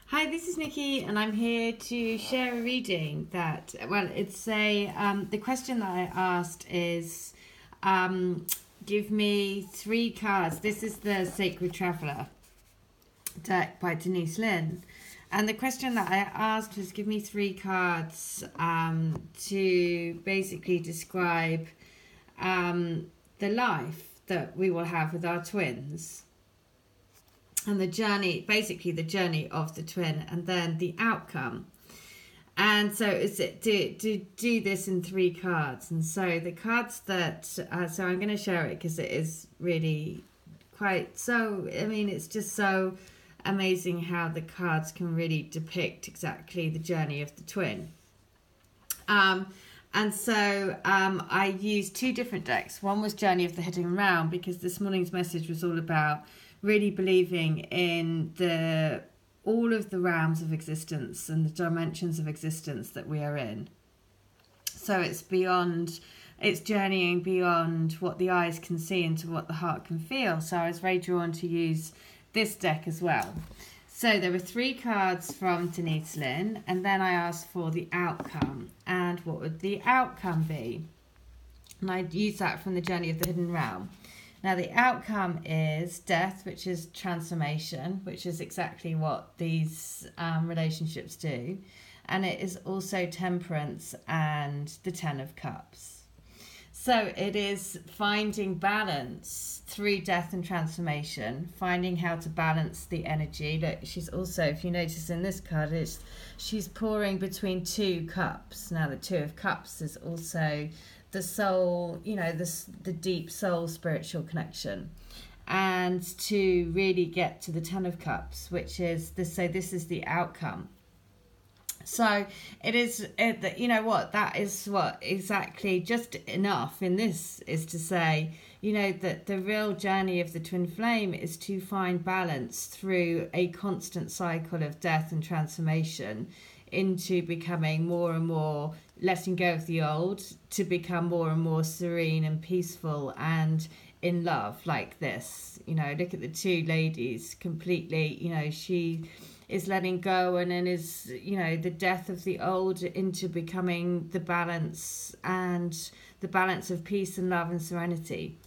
Hi, this is Nikki, and I'm here to share a reading that, the question that I asked is, give me 3 cards. This is the Sacred Traveller deck by Denise Lynn. And the question that I asked was, give me 3 cards to basically describe the life that we will have with our twins. And the journey, basically the journey of the twin, and then the outcome. And so it's to do this in 3 cards. And so the cards that, so I'm going to share it because it is really it's just so amazing how the cards can really depict exactly the journey of the twin. And so I used 2 different decks. One was Journey of the Hidden Realm, because this morning's message was all about really believing in all of the realms of existence and the dimensions of existence that we are in. So it's journeying beyond what the eyes can see into what the heart can feel. So I was very drawn to use this deck as well. So there were 3 cards from Denise Lynn, and then I asked for the outcome. And what would the outcome be? And I used that from the Journey of the Hidden Realm. Now, the outcome is death, which is transformation, which is exactly what these relationships do. And it is also temperance and the 10 of Cups. So it is finding balance through death and transformation, finding how to balance the energy. Look, she's also, if you notice in this card, she's pouring between 2 cups. Now, the 2 of Cups is also the soul, the deep soul spiritual connection, and to really get to the 10 of Cups, which is this. So this is the outcome. So that is what exactly just enough in this is to say, that the real journey of the twin flame is to find balance through a constant cycle of death and transformation into becoming more and more, letting go of the old, to become more and more serene and peaceful and in love, like this. Look at the 2 ladies completely, she is letting go, and then is, the death of the old into becoming the balance, and the balance of peace and love and serenity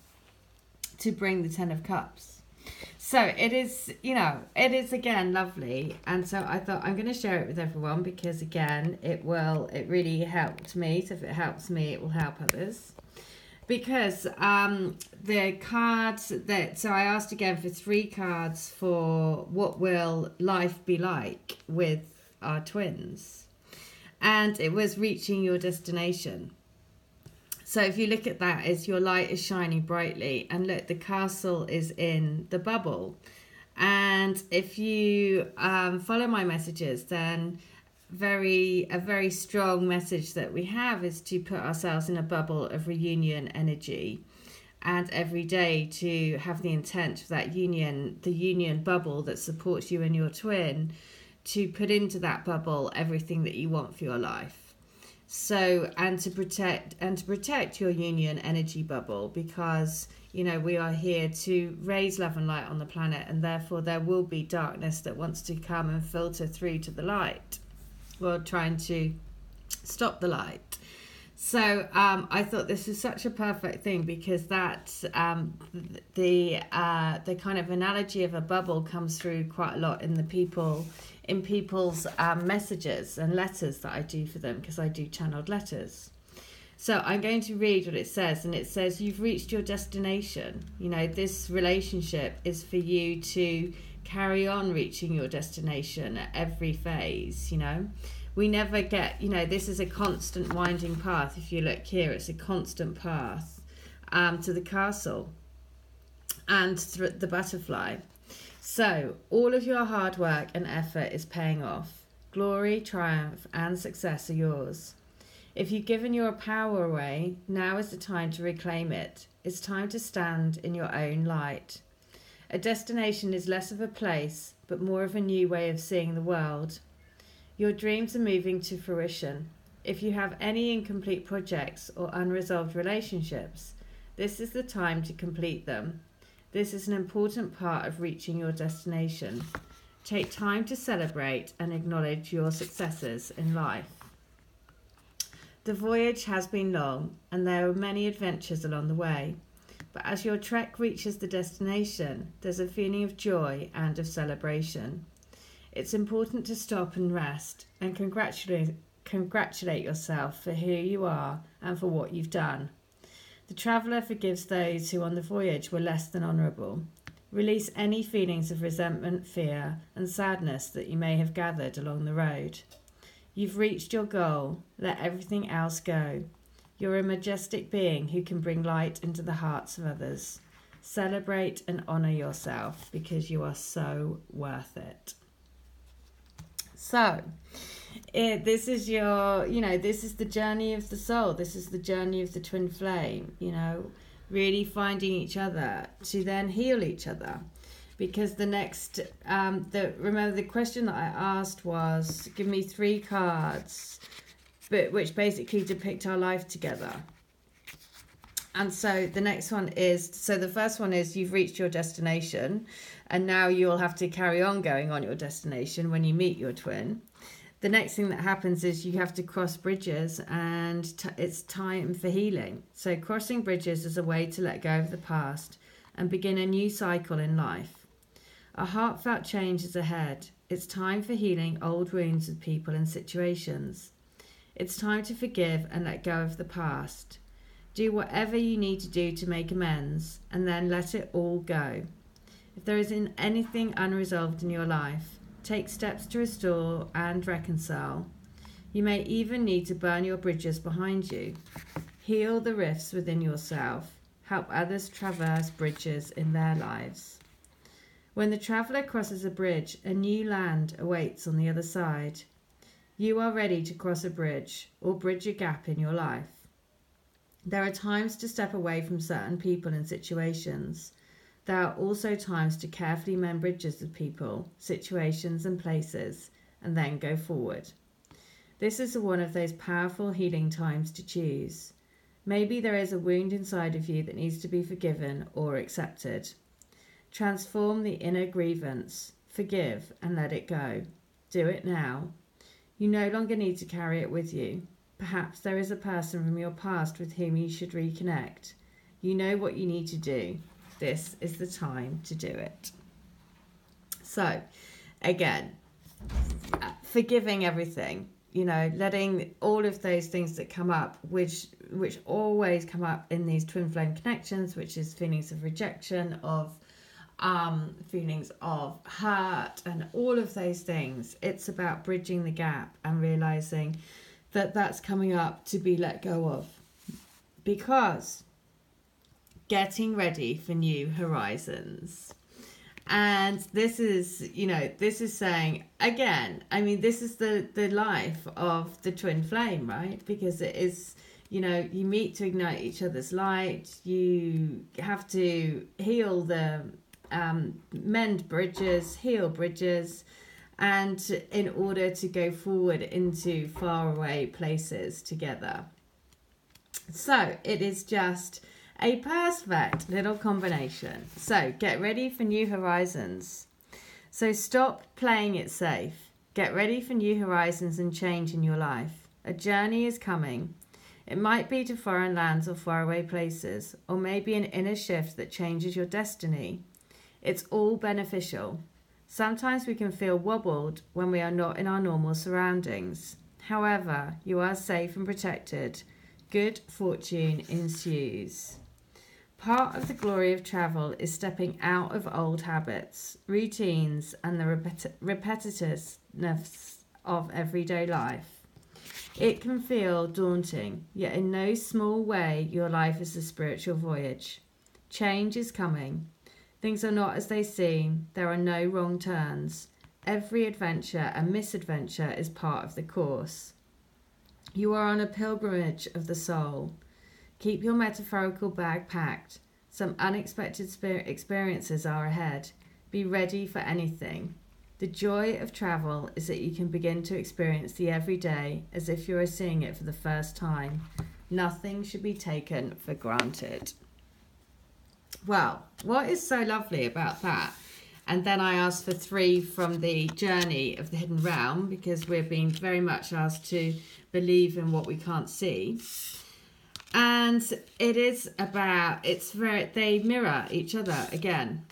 to bring the 10 of Cups. So it is again lovely, and so I thought I'm going to share it with everyone because again it really helped me. So if it helps me, it will help others. Because the cards so I asked again for 3 cards for what will life be like with our twins, and it was reaching your destination. So if you look at that, as your light is shining brightly, and look, the castle is in the bubble. And if you follow my messages, then a very strong message that we have is to put ourselves in a bubble of reunion energy, and every day to have the intent of that union, the union bubble that supports you and your twin, to put into that bubble everything that you want for your life. So, and to protect your union energy bubble, because we are here to raise love and light on the planet, and therefore there will be darkness that wants to come and filter through to the light, or trying to stop the light. So I thought this was such a perfect thing, because that the kind of analogy of a bubble comes through quite a lot in people's messages and letters that I do for them, because I do channeled letters. So I'm going to read what it says, and it says, you've reached your destination. This relationship is for you to carry on reaching your destination at every phase. We never get, this is a constant winding path. If you look here, it's a constant path to the castle and through the butterfly. So all of your hard work and effort is paying off. Glory, triumph, and success are yours. If you've given your power away, now is the time to reclaim it. It's time to stand in your own light. A destination is less of a place, but more of a new way of seeing the world. Your dreams are moving to fruition. If you have any incomplete projects or unresolved relationships, this is the time to complete them. This is an important part of reaching your destination. Take time to celebrate and acknowledge your successes in life. The voyage has been long, and there are many adventures along the way. But as your trek reaches the destination, there's a feeling of joy and of celebration. It's important to stop and rest and congratulate yourself for who you are and for what you've done. The traveller forgives those who on the voyage were less than honourable. Release any feelings of resentment, fear, and sadness that you may have gathered along the road. You've reached your goal. Let everything else go. You're a majestic being who can bring light into the hearts of others. Celebrate and honour yourself because you are so worth it. So, this is this is the journey of the soul. This is the journey of the twin flame, really finding each other to then heal each other. Because the next, remember the question that I asked was, give me 3 cards, but which basically depict our life together. And so the next one is, the first one is you've reached your destination, and now you'll have to carry on going on your destination when you meet your twin. The next thing that happens is you have to cross bridges, and it's time for healing. So crossing bridges is a way to let go of the past and begin a new cycle in life. A heartfelt change is ahead. It's time for healing old wounds with people and situations. It's time to forgive and let go of the past. Do whatever you need to do to make amends, and then let it all go. If there is anything unresolved in your life, take steps to restore and reconcile. You may even need to burn your bridges behind you. Heal the rifts within yourself. Help others traverse bridges in their lives. When the traveller crosses a bridge, a new land awaits on the other side. You are ready to cross a bridge or bridge a gap in your life. There are times to step away from certain people and situations. There are also times to carefully mend bridges with people, situations and places, and then go forward. This is one of those powerful healing times to choose. Maybe there is a wound inside of you that needs to be forgiven or accepted. Transform the inner grievance, forgive and let it go. Do it now. You no longer need to carry it with you. Perhaps there is a person from your past with whom you should reconnect. You know what you need to do. This is the time to do it. So, again, forgiving everything, letting all of those things that come up, which always come up in these twin flame connections, which is feelings of rejection, of feelings of hurt, and all of those things. It's about bridging the gap and realizing that that's coming up to be let go of, because getting ready for new horizons. And this is saying, again, this is the life of the twin flame, right? Because it is, you meet to ignite each other's light. You have to heal mend bridges, heal bridges, and in order to go forward into faraway places together. So it is just a perfect little combination. So get ready for new horizons. So stop playing it safe. Get ready for new horizons and change in your life. A journey is coming. It might be to foreign lands or faraway places, or maybe an inner shift that changes your destiny. It's all beneficial. Sometimes we can feel wobbled when we are not in our normal surroundings. However, you are safe and protected. Good fortune ensues. Part of the glory of travel is stepping out of old habits, routines, and the repetitiveness of everyday life. It can feel daunting, yet in no small way your life is a spiritual voyage. Change is coming. Things are not as they seem. There are no wrong turns. Every adventure and misadventure is part of the course. You are on a pilgrimage of the soul. Keep your metaphorical bag packed. Some unexpected experiences are ahead. Be ready for anything. The joy of travel is that you can begin to experience the everyday as if you are seeing it for the first time. Nothing should be taken for granted. Well, what is so lovely about that? And then I asked for 3 from the journey of the hidden realm, because we're being very much asked to believe in what we can't see. And it is about, they mirror each other again,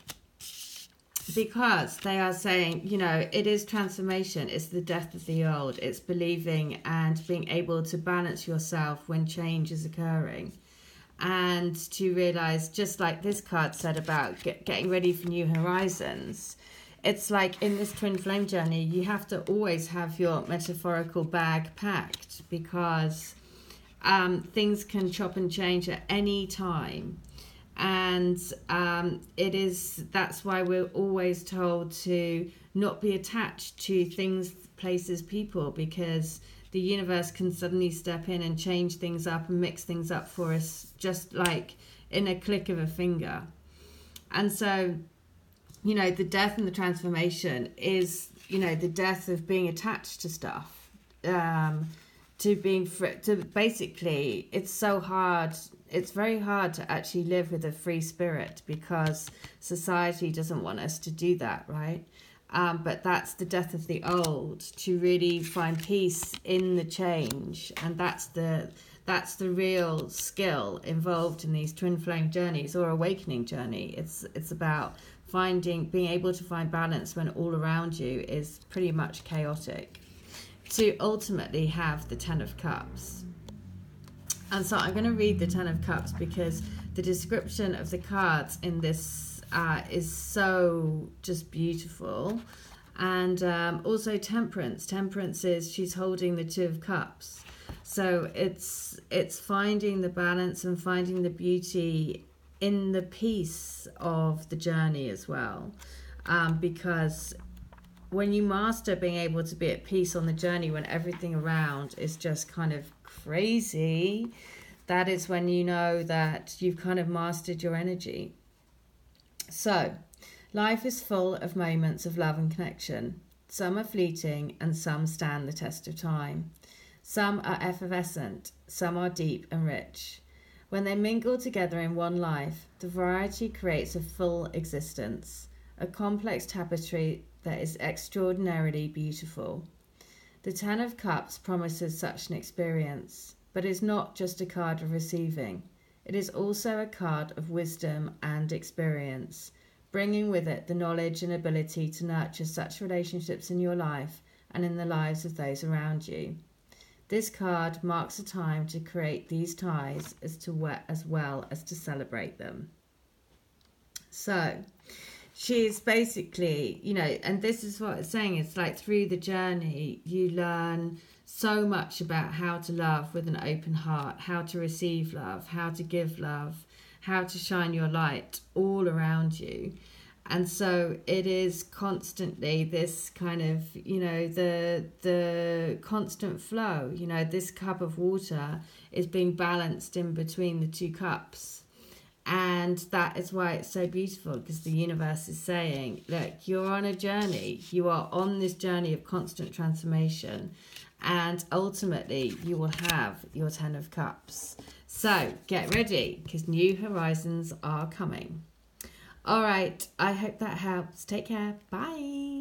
because they are saying, you know, it is transformation. It's the death of the old. It's believing and being able to balance yourself when change is occurring. And to realize, just like this card said about getting ready for new horizons, it's like in this twin flame journey, you have to always have your metaphorical bag packed, because things can chop and change at any time. And that's why we're always told to not be attached to things, places, people, because the universe can suddenly step in and change things up and mix things up for us, just like in a click of a finger. And so, you know, the death and the transformation is, you know, the death of being attached to stuff, to basically, it's so hard. It's very hard to actually live with a free spirit, because society doesn't want us to do that, right? But that's the death of the old, to really find peace in the change. And that's the real skill involved in these twin flame journeys or awakening journey. It's about being able to find balance when all around you is pretty much chaotic, to ultimately have the 10 of Cups. And so I'm going to read the 10 of Cups, because the description of the cards in this is so just beautiful. And also Temperance. Temperance is, she's holding the 2 of Cups. So it's finding the balance and finding the beauty in the peace of the journey as well. Because when you master being able to be at peace on the journey, when everything around is just kind of crazy, that is when you know that you've kind of mastered your energy. So, life is full of moments of love and connection. Some are fleeting and some stand the test of time. Some are effervescent, some are deep and rich. When they mingle together in one life, the variety creates a full existence, a complex tapestry that is extraordinarily beautiful. The 10 of Cups promises such an experience, but is not just a card of receiving. It is also a card of wisdom and experience, bringing with it the knowledge and ability to nurture such relationships in your life and in the lives of those around you. This card marks a time to create these ties as well as to celebrate them. So, she's basically, you know, and this is what it's saying, it's like through the journey, you learn so much about how to love with an open heart, how to receive love, how to give love, how to shine your light all around you. And so it is constantly this kind of, you know, the constant flow. You know, this cup of water is being balanced in between the 2 cups. And that is why it's so beautiful, because the universe is saying, look, you're on a journey. You are on this journey of constant transformation. And ultimately, you will have your 10 of Cups. So get ready, because new horizons are coming. All right, I hope that helps. Take care. Bye.